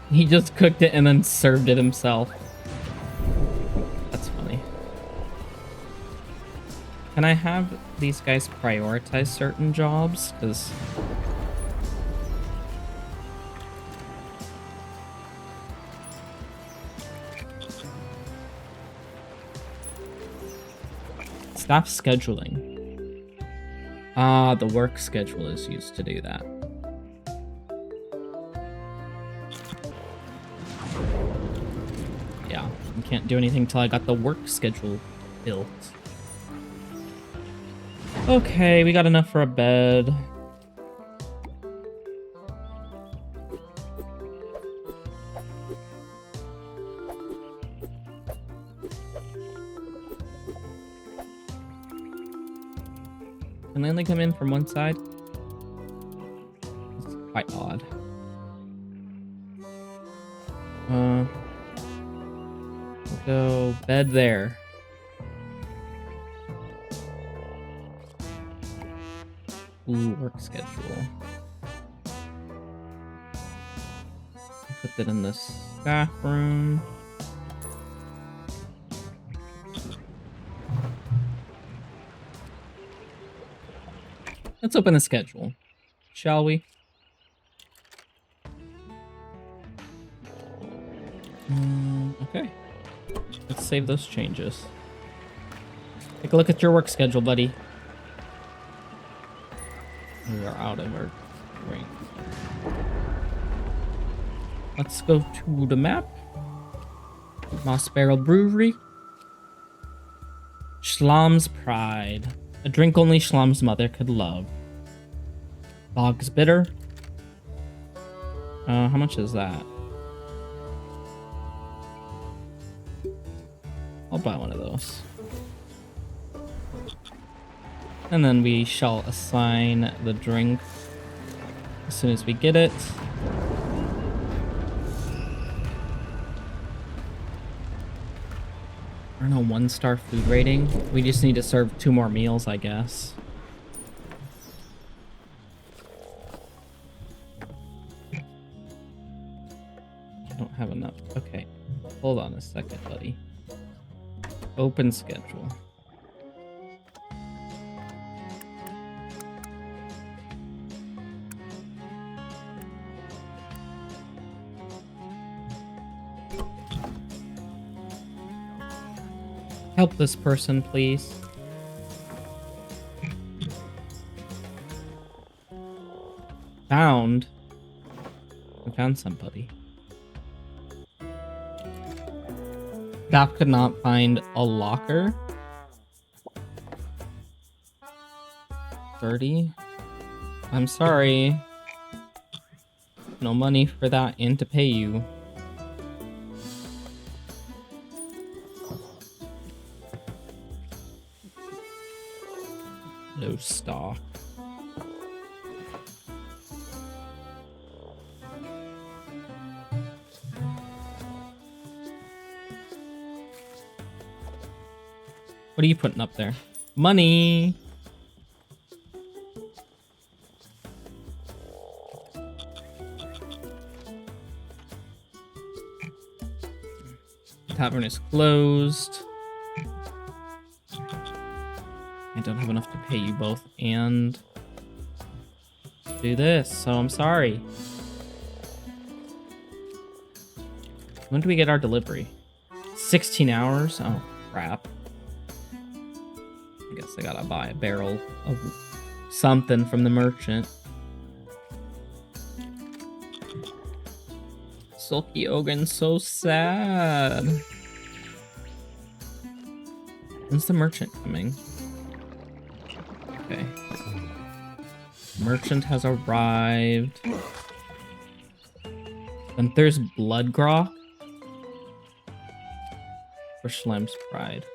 He just cooked it and then served it himself. That's funny. Can I have these guys prioritize certain jobs? Because... staff scheduling. Ah, the work schedule is used to do that. Yeah, I can't do anything till I got the work schedule built. Okay, we got enough for a bed. Can they only come in from one side? It's quite odd. We'll go bed there. Ooh, work schedule. Put that in the staff room. Let's open the schedule. shall we? Okay. Let's save those changes. Take a look at your work schedule, buddy. We are out of our range. Let's go to the map. Moss Barrel Brewery. Schlam's Pride. A drink only Schlam's mother could love. Bog's Bitter. How much is that? I'll buy one of those. And then we shall assign the drink as soon as we get it. I don't know, 1-star food rating. We just need to serve 2 more meals, I guess. I don't have enough. Okay. Hold on a second, buddy. Open schedule. Help this person, please. Found. We found somebody. Staff could not find a locker. 30. I'm sorry. No money for that and to pay you. No stock. What are you putting up there? Money! Tavern is closed. I don't have enough to pay you both and do this, so I'm sorry. When do we get our delivery? 16 hours? Oh, crap. I guess I gotta buy a barrel of something from the merchant. Sulky Ogan's so sad. When's the merchant coming? Okay. Merchant has arrived. Then there's Blood Grok for Schlam's Pride.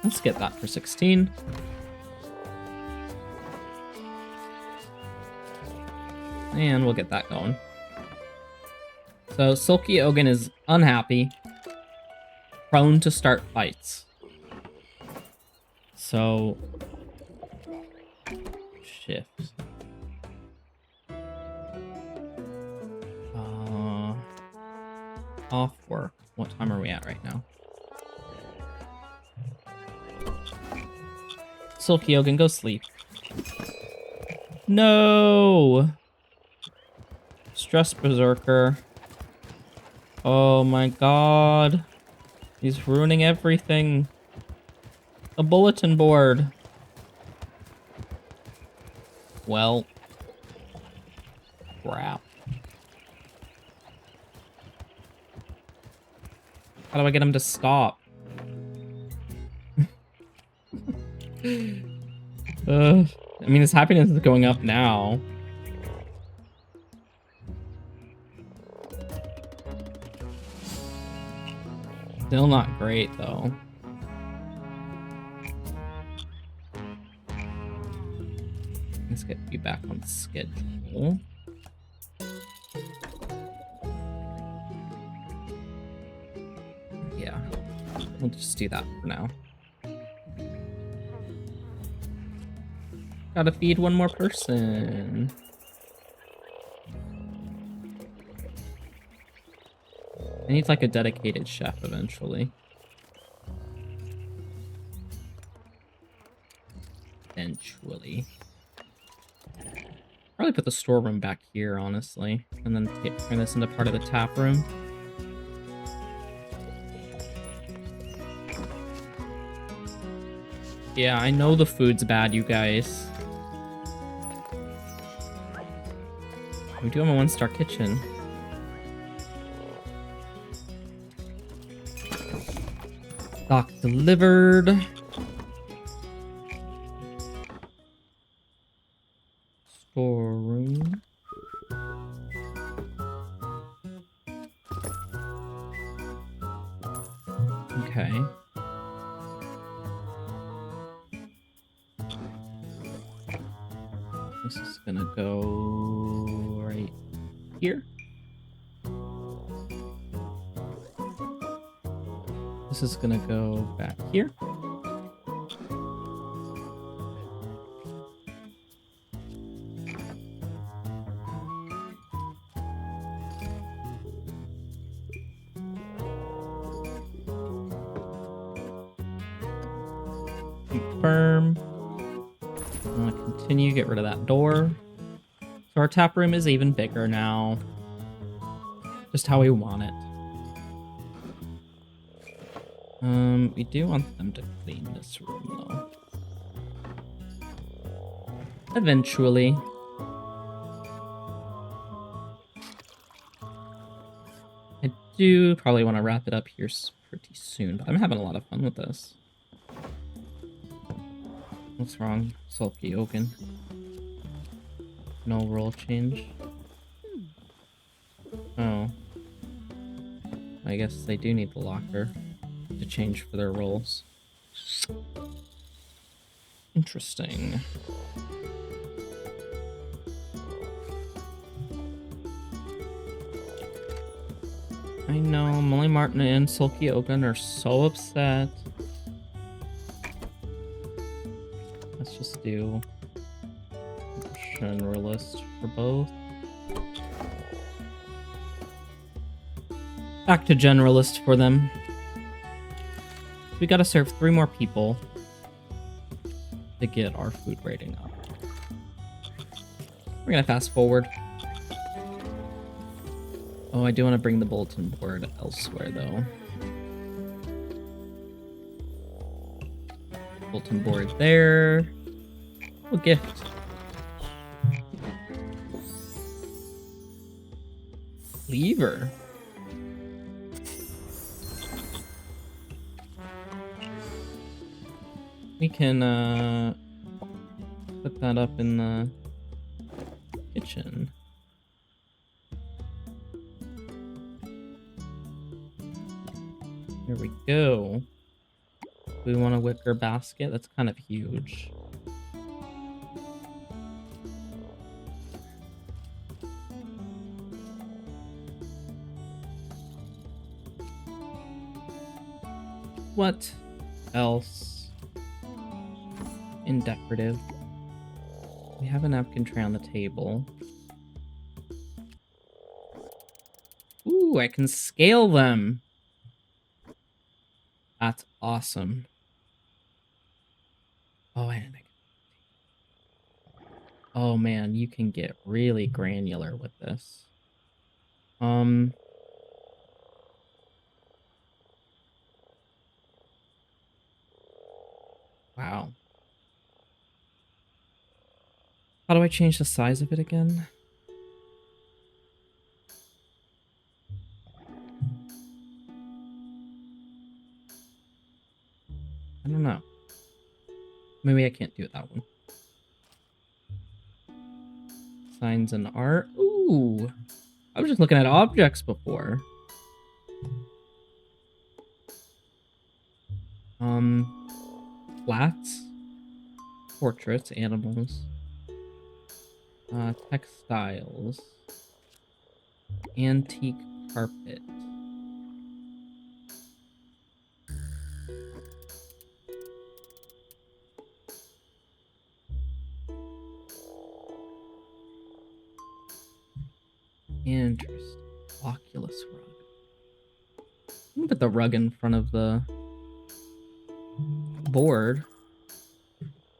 Let's get that for 16. And we'll get that going. So Sulky Ogan is unhappy, prone to start fights. So shift. Off work. What time are we at right now? Sulky Ogan, go sleep. No! Stress Berserker. Oh my god. He's ruining everything. A bulletin board. Well. Crap. How do I get him to stop? I mean, his happiness is going up now. Still not great, though. Let's get you back on schedule. Yeah, we'll just do that for now. Gotta feed one more person. I need like a dedicated chef eventually. eventually. Probably put the storeroom back here, honestly, and then turn this into part of the tap room. Yeah, I know the food's bad, you guys. We do have a 1-star kitchen. Stock delivered. Storeroom. Okay. This is gonna go right here. This is gonna go back here. Confirm. I want to continue, get rid of that door. So our tap room is even bigger now. Just how we want it. We do want them to clean this room though. Eventually. I do probably want to wrap it up here pretty soon, but I'm having a lot of fun with this. What's wrong? Sulky Oaken. No role change. Oh. I guess they do need the locker to change for their roles. Interesting. I know, Molly Martin and Sulky Oaken are so upset. Let's just do generalist for both. Back to generalist for them. We gotta serve 3 more people to get our food rating up. We're gonna fast forward. Oh, I do want to bring the bulletin board elsewhere, though. Bulletin board there. Oh, gift. Lever. We can put that up in the kitchen. There we go. We want a wicker basket. That's kind of huge. What else in decorative? We have a napkin tray on the table. Ooh, I can scale them. That's awesome. Oh, oh man, you can get really granular with this. Wow. How do I change the size of it again? I don't know. Maybe I can't do it that one. Signs and art. Ooh. I was just looking at objects before. Flats. Portraits, animals. Textiles. Antique carpet. Interesting. Oculus rug. I'm gonna put the rug in front of the board.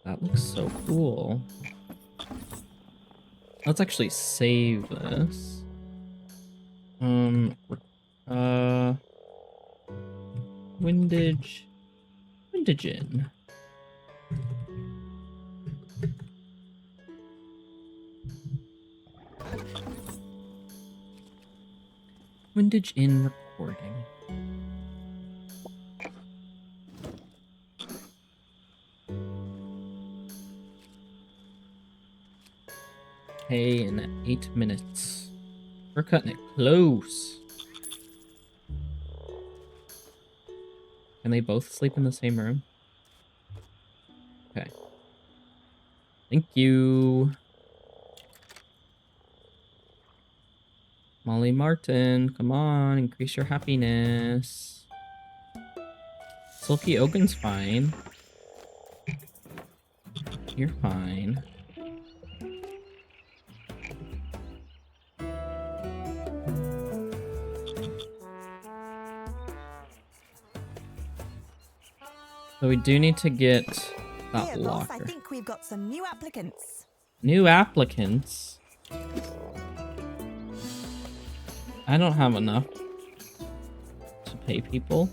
That That looks so cool. Let's actually save this. Windage in. Windage in recording. Okay, in 8 minutes. We're cutting it close. Can they both sleep in the same room? Okay. Thank you. Molly Martin, come on, increase your happiness. Sulky Oaken's fine. You're fine. So we do need to get that Here, boss, I locker. think we've got some new applicants. New applicants? I don't have enough to pay people.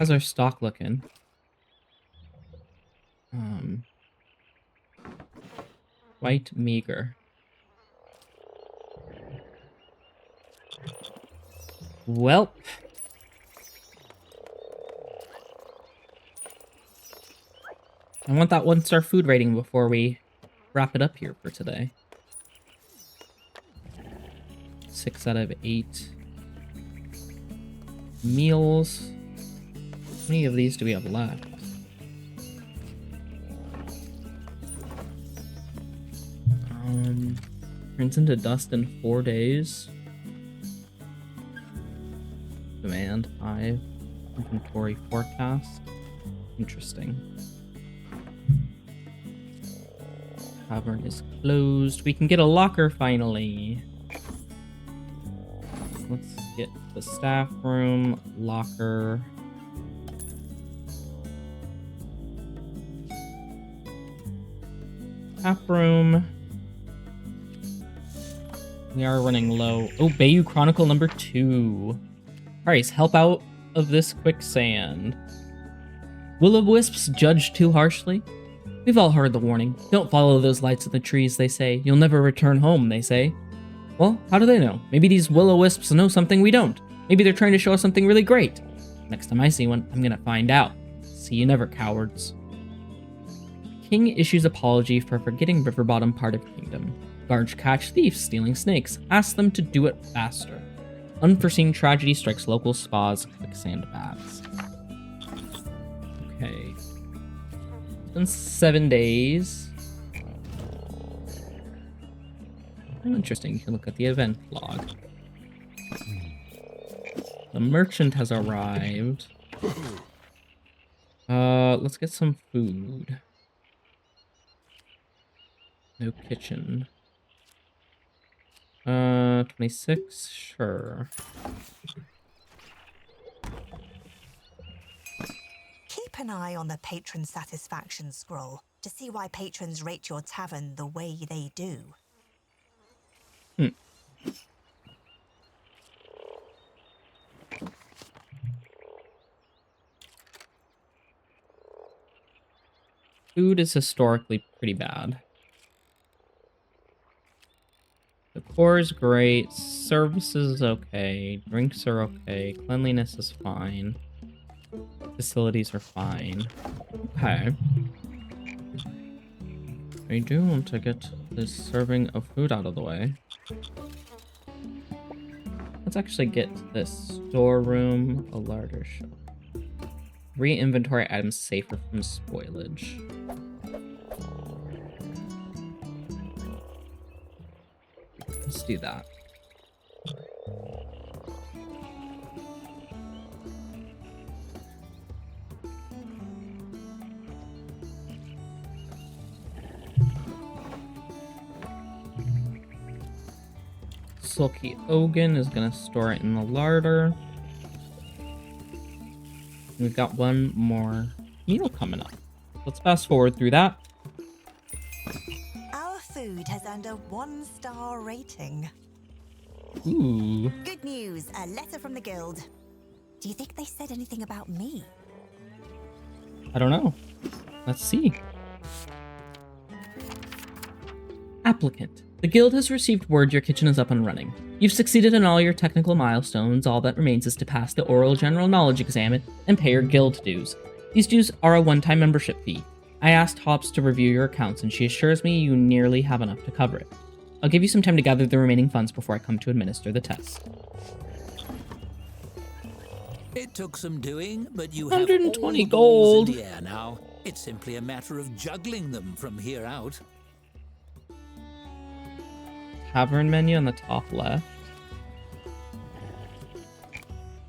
How's our stock looking? Quite meager. Welp. I want that 1-star food rating before we wrap it up here for today. 6 out of 8 meals. How many of these do we have left? Turns into dust in 4 days. Demand 5. Inventory forecast. Interesting. Tavern is closed. We can get a locker finally. Let's get the staff room, locker. Tap room. We are running low. Oh, Bayou Chronicle number 2. Price, help out of this quicksand. Will-o-wisps judged too harshly? We've all heard the warning. Don't follow those lights in the trees, they say. You'll never return home, they say. Well, how do they know? Maybe these will-o-wisps know something we don't. Maybe they're trying to show us something really great. Next time I see one, I'm gonna find out. See you never, cowards. King issues apology for forgetting Riverbottom part of Kingdom. Guards catch thieves stealing snakes. Ask them to do it faster. Unforeseen tragedy strikes local spas, quicksand baths. Okay. It's been 7 days. Oh, interesting. You can look at the event log. The merchant has arrived. Let's get some food. No kitchen. 26? Sure. Keep an eye on the patron satisfaction scroll to see why patrons rate your tavern the way they do. Food is historically pretty bad. The core is great, services is okay, drinks are okay, cleanliness is fine, facilities are fine. Okay. I do want to get this serving of food out of the way. Let's actually get this storeroom, a larder shop. Re-inventory items safer from spoilage. Let's do that. Sulky Ogan is gonna store it in the larder. We've got one more meal coming up. Let's fast forward through that. Our food has earned a 1-star rating. Ooh. Good news, a letter from the guild. Do you think they said anything about me? I don't know. Let's see. Applicant. The guild has received word your kitchen is up and running. You've succeeded in all your technical milestones. All that remains is to pass the oral general knowledge exam and pay your guild dues. These dues are a one-time membership fee. I asked Hops to review your accounts, and she assures me you nearly have enough to cover it. I'll give you some time to gather the remaining funds before I come to administer the test. It took some doing, but you 120 have all gold. the balls in the air now. It's simply a matter of juggling them from here out. Tavern menu on the top left.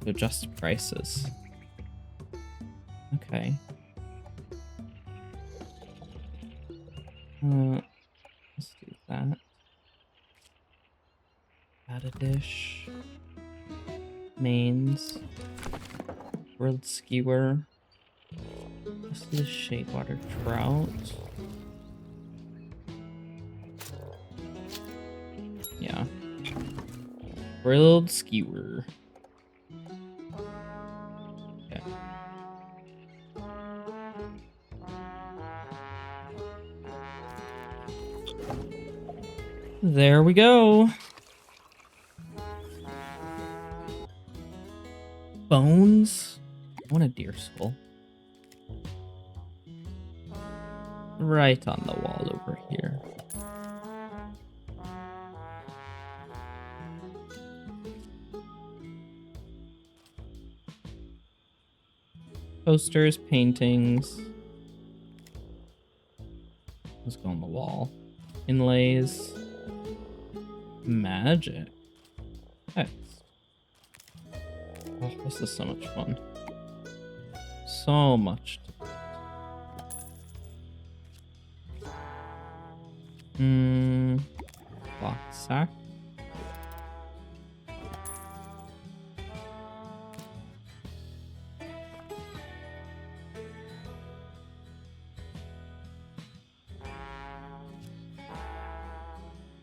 Adjust prices. Okay. Let's do that. Add a dish. Mains. Grilled skewer. Let's do the shapewater trout. Yeah. Grilled skewer. Okay. There we go. Bones? I want a deer skull. Right on the wall over here. Posters, paintings. Let's go on the wall. Inlays. Magic. Text. Oh, this is so much fun. So much. Cloth sack.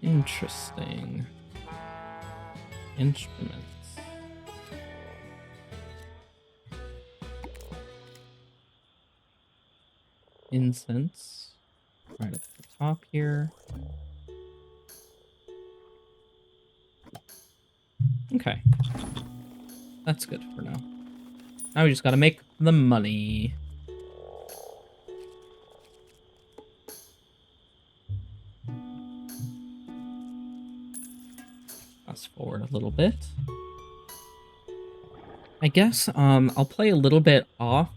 Interesting. Instruments. Incense. Right at the top here. Okay. That's good for now. Now we just gotta make the money. Fast forward a little bit. I guess I'll play a little bit off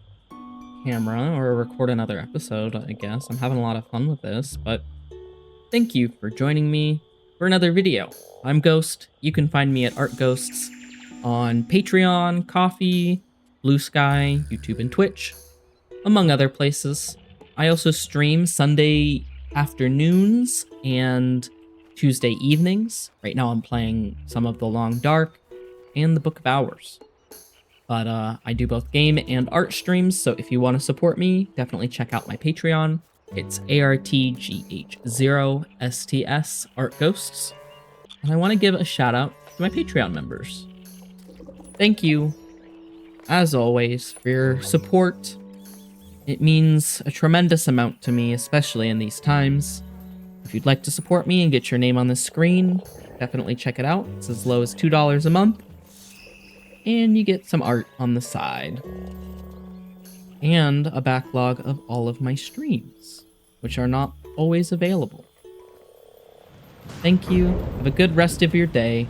camera or record another episode, I guess. I'm having a lot of fun with this, but thank you for joining me for another video. I'm Ghost. You can find me at Art Ghosts on Patreon, Coffee, Blue Sky, YouTube, and Twitch, among other places. I also stream Sunday afternoons and Tuesday evenings. Right now I'm playing some of The Long Dark and The Book of Hours. But I do both game and art streams, so if you want to support me, definitely check out my Patreon. It's ARTGH0STS Art Ghosts. And I want to give a shout out to my Patreon members. Thank you, as always, for your support. It means a tremendous amount to me, especially in these times. If you'd like to support me and get your name on the screen, definitely check it out. It's as low as $2 a month. And you get some art on the side. And a backlog of all of my streams, which are not always available. Thank you. Have a good rest of your day.